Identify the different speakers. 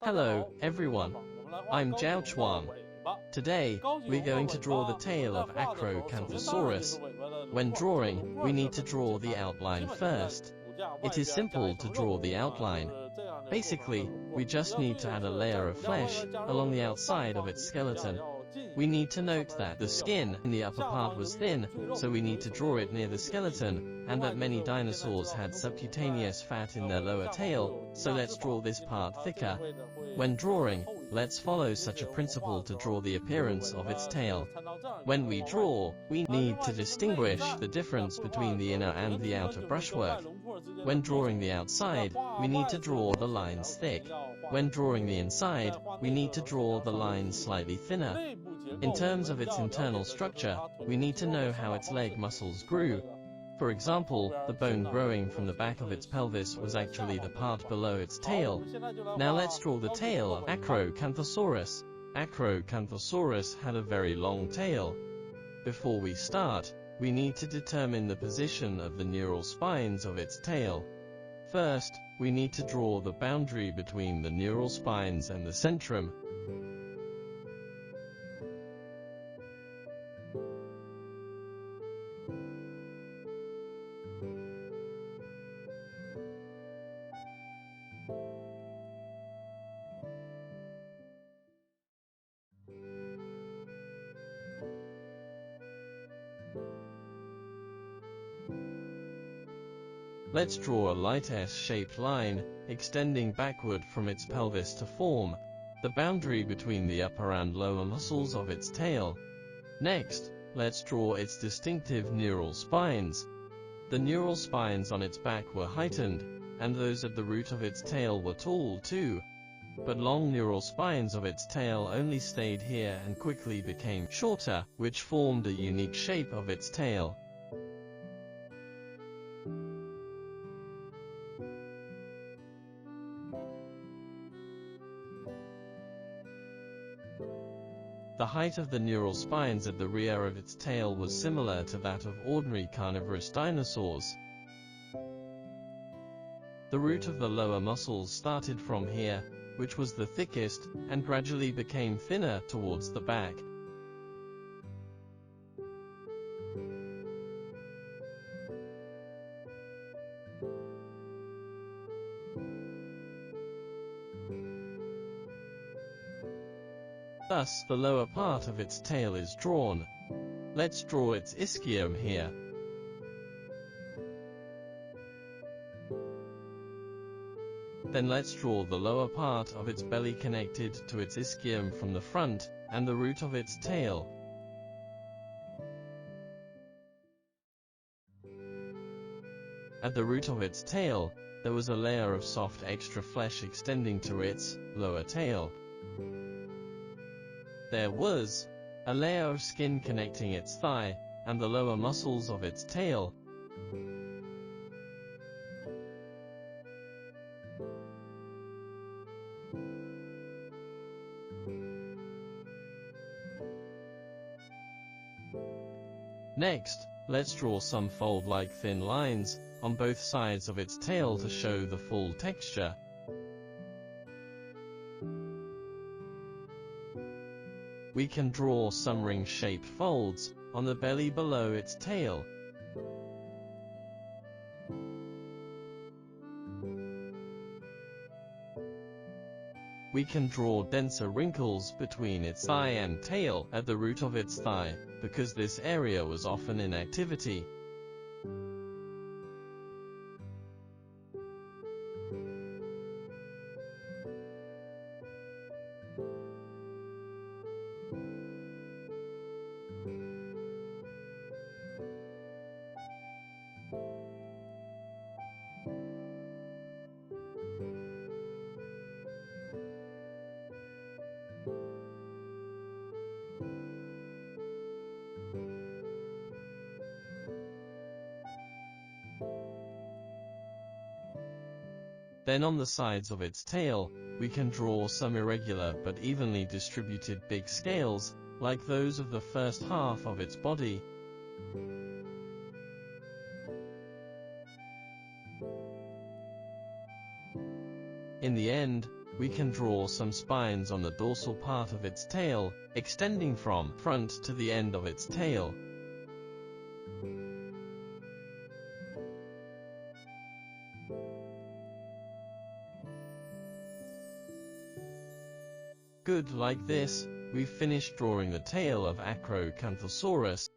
Speaker 1: Hello, everyone. I'm ZHAO Chuang. Today, we're going to draw the tail of Acrocanthosaurus. When drawing, we need to draw the outline first. It is simple to draw the outline. Basically, we just need to add a layer of flesh along the outside of its skeleton. We need to note that the skin in the upper part was thin, so we need to draw it near the skeleton, and that many dinosaurs had subcutaneous fat in their lower tail, so let's draw this part thicker. When drawing, let's follow such a principle to draw the appearance of its tail. When we draw, we need to distinguish the difference between the inner and the outer brushwork. When drawing the outside, we need to draw the lines thick. When drawing the inside, we need to draw the lines slightly thinner. In terms of its internal structure, we need to know how its leg muscles grew. For example, the bone growing from the back of its pelvis was actually the part below its tail. Now let's draw the tail of Acrocanthosaurus. Acrocanthosaurus had a very long tail. Before we start, we need to determine the position of the neural spines of its tail. First, we need to draw the boundary between the neural spines and the centrum. Let's draw a light S-shaped line, extending backward from its pelvis to form the boundary between the upper and lower muscles of its tail. Next, let's draw its distinctive neural spines. The neural spines on its back were heightened, and those at the root of its tail were tall too. But long neural spines of its tail only stayed here and quickly became shorter, which formed a unique shape of its tail. The height of the neural spines at the rear of its tail was similar to that of ordinary carnivorous dinosaurs. The root of the lower muscles started from here, which was the thickest, and gradually became thinner towards the back. Thus, the lower part of its tail is drawn. Let's draw its ischium here. Then let's draw the lower part of its belly connected to its ischium from the front, and the root of its tail. At the root of its tail, there was a layer of soft extra flesh extending to its lower tail. There was a layer of skin connecting its thigh and the lower muscles of its tail. Next, let's draw some fold-like thin lines on both sides of its tail to show the full texture. We can draw some ring-shaped folds on the belly below its tail. We can draw denser wrinkles between its thigh and tail at the root of its thigh, because this area was often in activity. Then on the sides of its tail, we can draw some irregular but evenly distributed big scales, like those of the first half of its body. In the end, we can draw some spines on the dorsal part of its tail, extending from front to the end of its tail. Good, like this, we've finished drawing the tail of Acrocanthosaurus.